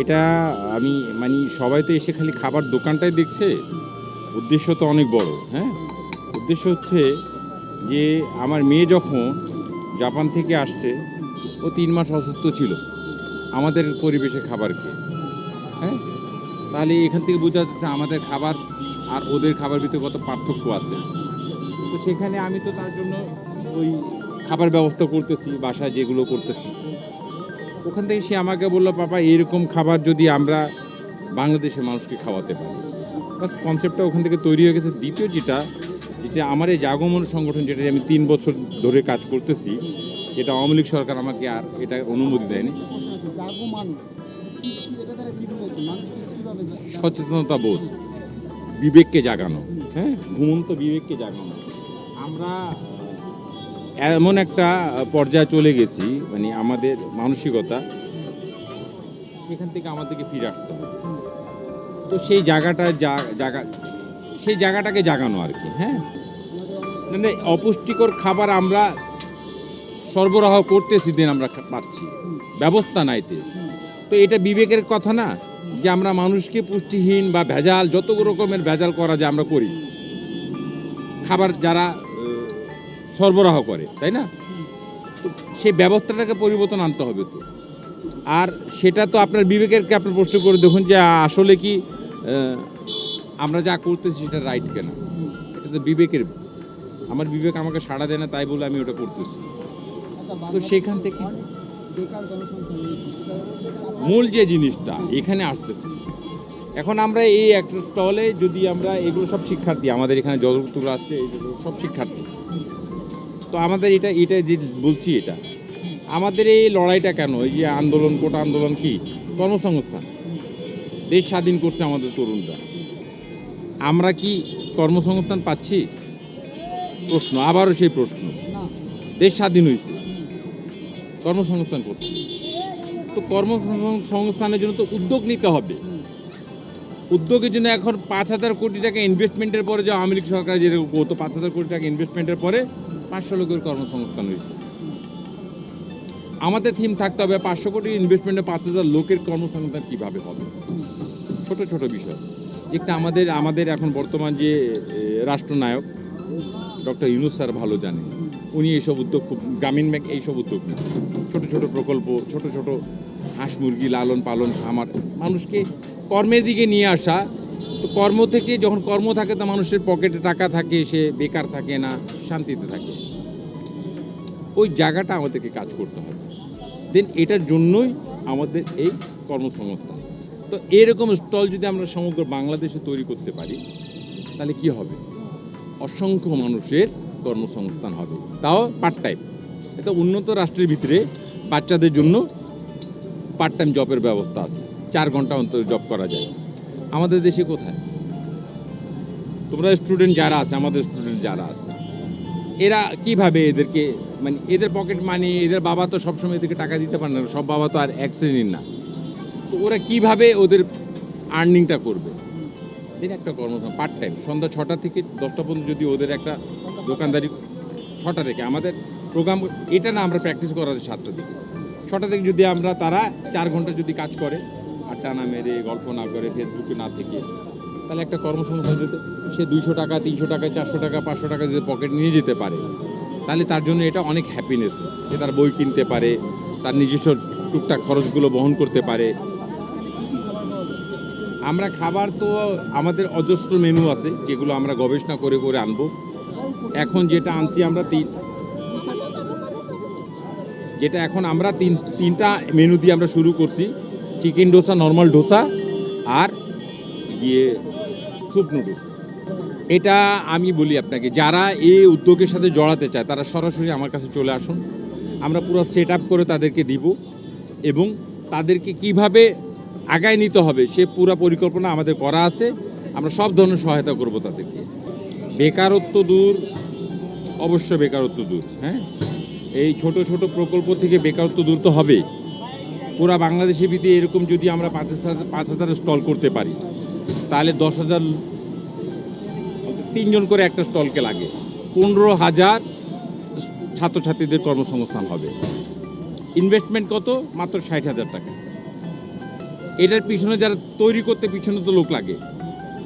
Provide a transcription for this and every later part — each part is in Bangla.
এটা আমি মানে সবাই তো এসে খালি খাবার দোকানটাই দেখছে, উদ্দেশ্য তো অনেক বড়। হ্যাঁ, উদ্দেশ্য হচ্ছে যে আমার মেয়ে যখন জাপান থেকে আসছে, ও 3 মাস অসুস্থ ছিল আমাদের পরিবেশে খাবার খেয়ে। হ্যাঁ, তাহলে এখান থেকে বোঝা যাচ্ছে আমাদের খাবার আর ওদের খাবার ভিতরে কত পার্থক্য আছে। তো সেখানে আমি তো তার জন্য ওই খাবার ব্যবস্থা করতেছি, বাসায় যেগুলো করতেছি। ওখান থেকে সে আমাকে বললো, পাপা এরকম খাবার যদি আমরা বাংলাদেশের মানুষকে খাওয়াতে পারি, বাস কনসেপ্টটা ওখান থেকে তৈরি হয়ে গেছে। দ্বিতীয় যেটা, যে আমার এই জাগমন সংগঠন, যেটা আমি 3 বছর ধরে কাজ করতেছি, যেটা আওয়ামী লীগ সরকার আমাকে আর এটা অনুমতি দেয়নি। সচেতনতা বোধ, বিবেককে জাগানো, হ্যাঁ, ঘুমন্ত বিবেককে জাগানো। আমরা এমন একটা পর্যায়ে চলে গেছি, মানে আমাদের মানসিকতা, সেখান থেকে আমাদেরকে ফিরে আসতে হবে। তো সেই জায়গাটাকে জাগানো আর কি। হ্যাঁ, মানে অপুষ্টিকর খাবার আমরা সরবরাহ করতেছি, দিন আমরা পাচ্ছি, ব্যবস্থা নাইতে। তো এটা বিবেকের কথা না, যে আমরা মানুষকে পুষ্টিহীন বা ভেজাল, যত রকমের ভেজাল করা যায় আমরা করি, খাবার যারা সরবরাহ করে, তাই না? সেই ব্যবস্থাটাকে পরিবর্তন আনতে হবে তো। আর সেটা তো আপনার বিবেকেরকে আপনার প্রশ্ন করে দেখুন যে আসলে কি আমরা যা করতেছি সেটা রাইট কেনা। এটা তো বিবেকের, আমার বিবেক আমাকে সাড়া দেয় না, তাই বলে আমি ওটা করতেছি। তো সেখান থেকে মূল যে জিনিসটা এখানে আসতেছে, এখন আমরা এই একটা স্টলে যদি আমরা এগুলো সব শিক্ষার্থী, আমাদের এখানে যতগুলো আসছে সব শিক্ষার্থী। তো আমাদের এটা যে বলছি, এটা আমাদের এই লড়াইটা কেন, এই যে আন্দোলন, কোটা আন্দোলন, কি কর্মসংস্থান। দেশ স্বাধীন করছে আমাদের তরুণরা, আমরা কি কর্মসংস্থান পাচ্ছি? প্রশ্ন, আবারও সেই প্রশ্ন। দেশ স্বাধীন হয়েছে, কর্মসংস্থান করছে। তো কর্মসংস্থানের জন্য তো উদ্যোগ নিতে হবে। উদ্যোগের জন্য এখন 5,000 কোটি টাকা ইনভেস্টমেন্টের পরে, যে আওয়ামী লীগ সরকার যেরকম কত 5,000 কোটি টাকা ইনভেস্টমেন্টের পরে 500 লোকের কর্মসংস্থান হয়েছে। আমাদের থিম থাকতে হবে 500 কোটি ইনভেস্টমেন্টে 5,000 লোকের কর্মসংস্থান কিভাবে হবে। ছোট ছোট বিষয়, যেটা আমাদের এখন বর্তমান যে রাষ্ট্রনায়ক ডক্টর ইউনূস স্যার ভালো জানেন। উনি এইসব উদ্যোগ, গ্রামীণ ব্যাংক এইসব উদ্যোগ নেন, ছোট ছোট প্রকল্প, ছোট ছোট হাঁস মুরগি লালন পালন, আমার মানুষকে কর্মের দিকে নিয়ে আসা। তো কর্ম থেকে যখন কর্ম থাকে, তো মানুষের পকেটে টাকা থাকে, সে বেকার থাকে না, শান্তিতে থাকে। ওই জায়গাটা আমাদেরকে কাজ করতে হবে। দেন এটার জন্যই আমাদের এই কর্মসংস্থান। তো এরকম স্টল যদি আমরা সমগ্র বাংলাদেশে তৈরি করতে পারি, তাহলে কি হবে? অসংখ্য মানুষের কর্মসংস্থান হবে, তাও পার্ট টাইম। এটা উন্নত রাষ্ট্রের ভিতরে বাচ্চাদের জন্য পার্ট টাইম জবের ব্যবস্থা আছে, 4 ঘন্টা অন্তর জব করা যায়। আমাদের দেশে কোথায়? তোমরা স্টুডেন্ট যারা আছে, আমাদের স্টুডেন্ট যারা আছে, এরা কিভাবে এদেরকে, মানে এদের পকেট মানি, এদের বাবা তো সবসময় এদেরকে টাকা দিতে পারে না, সব বাবা তো আর এক শ্রেণীর না। তো ওরা কিভাবে ওদের আর্নিংটা করবে? দিন একটা কর্মসংস্থান পার্ট টাইম, সন্ধ্যা 6টা থেকে 10টা পর্যন্ত যদি ওদের একটা দোকানদারি, 6টা থেকে আমাদের প্রোগ্রাম, এটা না আমরা প্র্যাকটিস করা যায় 7টা থেকে 6টা থেকে, যদি আমরা তারা 4 ঘন্টা যদি কাজ করে, আড্ডা না মেরে, গল্প না করে, ফেসবুকে না থেকে, তাহলে একটা কর্মসংস্থান যদি সে 200 টাকা, 300 টাকা, 400 টাকা, 500 টাকা যদি পকেট নিয়ে যেতে পারে, তাহলে তার জন্য এটা অনেক হ্যাপিনেস। যে তার বই কিনতে পারে, তার নিজস্ব টুকটাক খরচগুলো বহন করতে পারে। আমরা খাবার তো আমাদের অজস্র মেনু আছে যেগুলো আমরা গবেষণা করে করে আনবো। এখন যেটা আনছি আমরা তিনটা মেনু দিয়ে আমরা শুরু করছি, চিকেন ডোসা, নর্মাল ডোসা আর স্যুপ নুডলস। এটা আমি বলি আপনাকে, যারা এই উদ্যোগের সাথে জড়াতে চায় তারা সরাসরি আমার কাছে চলে আসুন, আমরা পুরো সেট আপ করে তাদেরকে দিব এবং তাদেরকে কিভাবে আগায় নিতে হবে সে পুরো পরিকল্পনা আমাদের করা আছে। আমরা সব ধরনের সহায়তা করব তাদেরকে। বেকারত্ব দূর, অবশ্য বেকারত্ব দূর, হ্যাঁ, এই ছোট ছোট প্রকল্প থেকে বেকারত্ব দূর তো হবে। পুরা বাংলাদেশের ভিতরে এরকম যদি আমরা 5,000 স্টল করতে পারি তাহলে 10,000, 3জন করে একটা স্টলকে লাগে, 15,000 ছাত্রছাত্রীদের কর্মসংস্থান হবে। ইনভেস্টমেন্ট কত? মাত্র 60,000 টাকা। এটার পিছনে যারা তৈরি করতে, পিছনে তো লোক লাগে,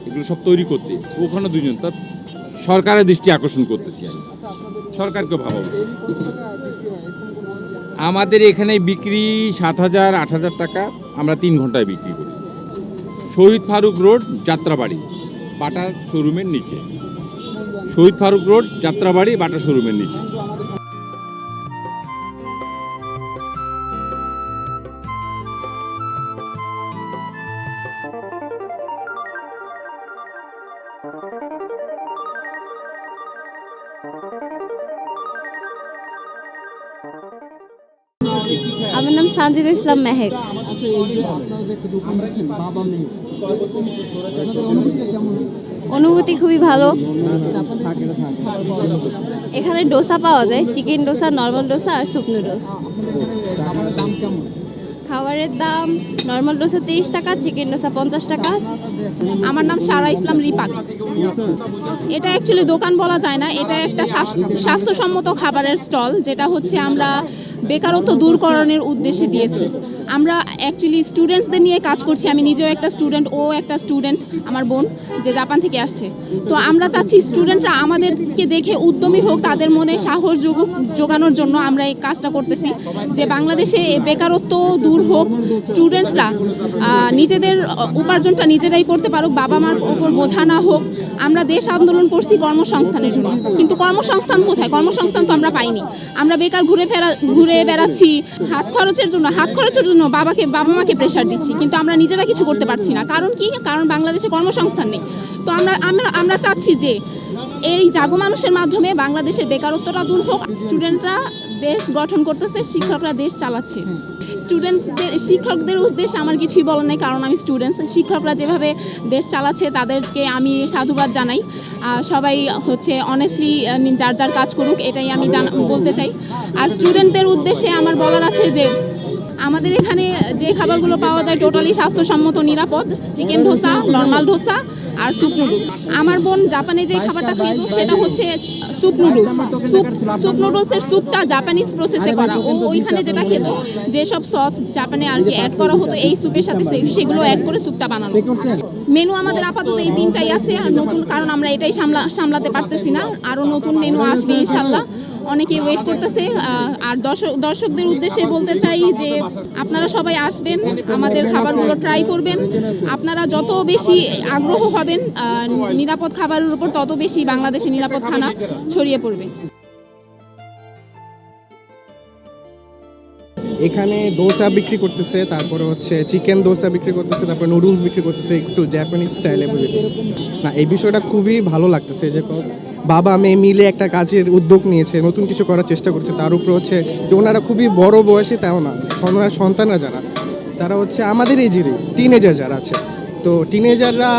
এগুলো সব তৈরি করতে ওখানে 2জন। তার সরকারের দৃষ্টি আকর্ষণ করতেছি আমি, সরকারকে ভাবাবো। আমাদের এখানে বিক্রি 7,000, 8,000 টাকা, আমরা 3 ঘন্টায় বিক্রি করি। শহীদ ফারুক রোড, যাত্রাবাড়ি, বাটা শোরুমের নিচে। শহীদ ফারুক রোড, যাত্রাবাড়ি, বাটা শোরুমের নিচে। আমার নাম সানজিদা ইসলাম মেহেক। অনুভূতি খুবই ভালো। এখানে ডোসা পাওয়া যায়, চিকেন ডোসা, নর্মাল ডোসা আর স্যুপ নুডলস। খাবারের দাম নর্মাল ডোসা 30 টাকা, চিকেন ডোসা 50 টাকা। আমার নাম সারা ইসলাম রিপাক। এটা অ্যাকচুয়ালি দোকান বলা যায় না, এটা একটা স্বাস্থ্যসম্মত খাবারের স্টল, যেটা হচ্ছে আমরা বেকারত্ব দূরকরণের উদ্দেশ্যে দিয়েছি। আমরা অ্যাকচুয়ালি স্টুডেন্টসদের নিয়ে কাজ করছি। আমি নিজেও একটা স্টুডেন্ট, ও একটা স্টুডেন্ট, আমার বোন যে জাপান থেকে আসছে। তো আমরা চাচ্ছি স্টুডেন্টরা আমাদেরকে দেখে উদ্যমী হোক, তাদের মনে সাহস যোগানোর জন্য আমরা এই কাজটা করতেছি, যে বাংলাদেশে বেকারত্ব দূর হোক, স্টুডেন্টসরা নিজেদের উপার্জনটা নিজেরাই করতে পারুক, বাবা মার উপর বোঝা না হোক। আমরা দেশ আন্দোলন করছি কর্মসংস্থানের জন্য, কিন্তু কর্মসংস্থান কোথায়? কর্মসংস্থান তো আমরা পাইনি। আমরা বেকার ঘুরে বেড়াচ্ছি হাত খরচের জন্য বাবা মাকে প্রেশার দিচ্ছি, কিন্তু আমরা নিজেরা কিছু করতে পারছি না। কারণ কি? কারণ বাংলাদেশে কর্মসংস্থান নেই। তো আমরা চাচ্ছি যে এই জাগো মানুষের মাধ্যমে বাংলাদেশের বেকারত্বটা দূর হোক। স্টুডেন্টরা দেশ গঠন করতেছে, শিক্ষকরা দেশ চালাচ্ছে। শিক্ষকদের উদ্দেশ্যে আমার কিছুই বলার নেই, কারণ আমি স্টুডেন্টস। শিক্ষকরা যেভাবে দেশ চালাচ্ছে তাদেরকে আমি সাধুবাদ জানাই। সবাই হচ্ছে অনেস্টলি যার যার কাজ করুক, এটাই আমি বলতে চাই। আর স্টুডেন্টদের উদ্দেশ্যে আমার বলার আছে যে আমাদের এখানে যে খাবারগুলো পাওয়া যায় টোটালি স্বাস্থ্যসম্মত, নিরাপদ। চিকেন ডোসা, নর্মাল ডোসা আর স্যুপ নুডলস। আমার বোন জাপানে যে খাবারটা খেত সেটা হচ্ছে স্যুপ নুডলস। স্যুপ নুডলসের স্যুপটা জাপানিজ প্রসেসে করা। ও ওইখানে যেটা খেত, যেসব সস জাপানে আর কি অ্যাড করা হতো এই স্যুপের সাথে, সেগুলো অ্যাড করে স্যুপটা বানানো। মেনু আমাদের আপাতত এই 3টাই আছে। আর নতুন, কারণ আমরা এটাই সামলাতে পারতেছি না, আরও নতুন মেনু আসবে ইনশাল্লাহ। অনেকে ওয়েট করতেছে। আর দর্শকদের উদ্দেশ্যে বলতে চাই যে আপনারা সবাই আসবেন, আমাদের খাবারগুলো ট্রাই করবেন। আপনারা যত বেশি আগ্রহ হবেন নিরাপদ খাবারের উপর, তত বেশি বাংলাদেশে নিরাপদ খানা ছড়িয়ে পড়বে। এখানে দোসা বিক্রি করতেছে, তারপরে হচ্ছে চিকেন দোসা বিক্রি করতেছে, তারপর নুডলস বিক্রি করতেছে একটু জাপানিজ স্টাইলে। না, এই বিষয়টা খুবই ভালো লাগতেছে যে বাবা মেয়ে মিলে একটা কাজের উদ্যোগ নিয়েছে, নতুন কিছু করার চেষ্টা করছে। তার উপর হচ্ছে যে ওনারা খুবই বড় বয়সী তাও না, সন্তানরা যারা, তারা হচ্ছে আমাদের এজেরই টিনেজার যারা আছে। তো টিনেজাররা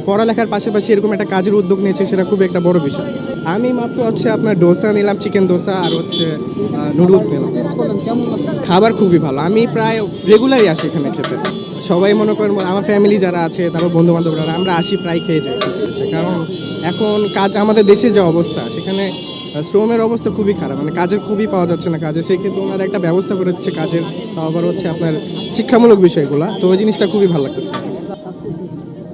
পড়ালেখার পাশাপাশি এরকম একটা কাজের উদ্যোগ নিয়েছে, সেটা খুবই একটা বড় বিষয়। আমি মাত্র হচ্ছে আপনার ডোসা নিলাম, চিকেন ডোসা আর হচ্ছে নুডলস নিলাম। খাবার খুবই ভালো, আমি প্রায় রেগুলারই আসি এখানে খেতে। সবাই মনে করেন আমার ফ্যামিলি যারা আছে, তারপর বন্ধু বান্ধবরা, আমরা আসি প্রায় খেয়ে যাই। কারণ এখন কাজ, আমাদের দেশে যে অবস্থা, সেখানে শ্রমের অবস্থা খুবই খারাপ, মানে কাজের খুবই পাওয়া যাচ্ছে না কাজে। সেই ক্ষেত্রে ওনারা একটা ব্যবস্থা করে দিচ্ছে কাজের, তাও আবার হচ্ছে আপনার শিক্ষামূলক বিষয়গুলো। তো ওই জিনিসটা খুবই ভালো লাগতেছে।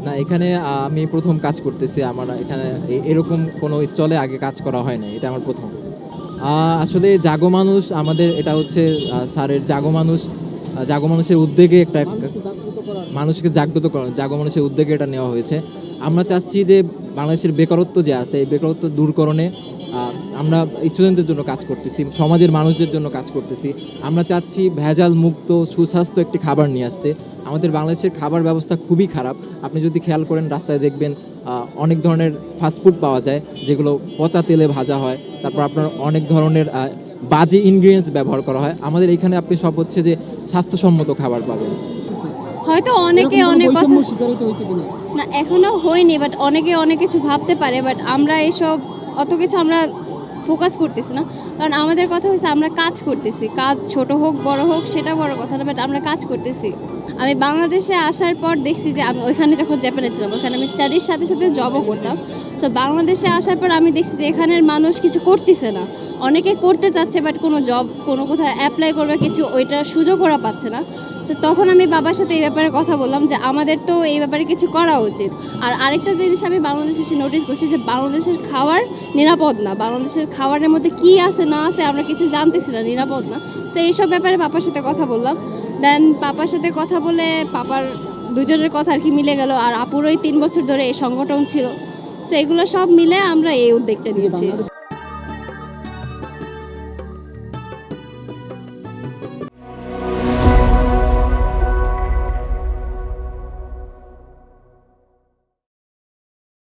না, এখানে আমি প্রথম কাজ করতেছি। আমার এখানে এরকম কোনো স্টলে আগে কাজ করা হয় না, এটা আমার প্রথম। আসলে জাগো মানুষ আমাদের, এটা হচ্ছে স্যারের জাগো মানুষ জাগো মানুষের উদ্যোগে একটা মানুষকে জাগ্রত করা, জাগো মানুষের উদ্যোগে এটা নেওয়া হয়েছে। আমরা চাচ্ছি যে বাংলাদেশের বেকারত্ব যে আছে এই বেকারত্ব দূরকরণে আমরা স্টুডেন্টদের জন্য কাজ করতেছি, সমাজের মানুষদের জন্য কাজ করতেছি। আমরা চাচ্ছি ভেজাল মুক্ত সুস্বাস্থ্য একটি খাবার নিয়ে আসতে। আমাদের বাংলাদেশের খাবার ব্যবস্থা খুবই খারাপ। আপনি যদি খেয়াল করেন রাস্তায় দেখবেন অনেক ধরনের ফাস্টফুড পাওয়া যায় যেগুলো পচা তেলে ভাজা হয়, তারপর আপনার অনেক ধরনের বাজে ইনগ্রিডিয়েন্টস ব্যবহার করা হয়। আমাদের এখানে আপনি সব হচ্ছে যে স্বাস্থ্যসম্মত খাবার পাবেন। হয়তো অনেকে অনেক কথা না এখনো হয়নি, বাট অনেকে অনেক কিছু ভাবতে পারে, বাট আমরা এসব অত কিছু আমরা ফোকাস করতেছি না। কারণ আমাদের কথা হচ্ছে আমরা কাজ করতেছি, কাজ ছোট হোক বড় হোক সেটা বড় কথা না, বাট আমরা কাজ করতেছি। আমি বাংলাদেশে আসার পর দেখছি যে আমি ওইখানে যখন জাপানে ছিলাম ওখানে আমি স্টাডির সাথে সাথে জবও করতাম। সো বাংলাদেশে আসার পর আমি দেখছি যে এখানের মানুষ কিছু করতেছে না, অনেকে করতে চাচ্ছে বাট কোনো জব কোনো কোথাও অ্যাপ্লাই করবে কিছু ওইটার সুযোগ ওরা পাচ্ছে না। তো তখন আমি বাবার সাথে এই ব্যাপারে কথা বললাম যে আমাদের তো এই ব্যাপারে কিছু করা উচিত। আর আরেকটা জিনিস আমি বাংলাদেশে এসে নোটিস করছি যে বাংলাদেশের খাবার নিরাপদ না, বাংলাদেশের খাবারের মধ্যে কি আছে না আছে আমরা কিছু জানতেছি না, নিরাপদ না। সো এইসব ব্যাপারে পাপার সাথে কথা বললাম। দেন পাপার সাথে কথা বলে পাপার দুজনের কথা আর কি মিলে গেল। আর আপুরই 3 বছর ধরে এই সংগঠন ছিল। সো এগুলো সব মিলে আমরা এই উদ্যোগটা নিয়েছি।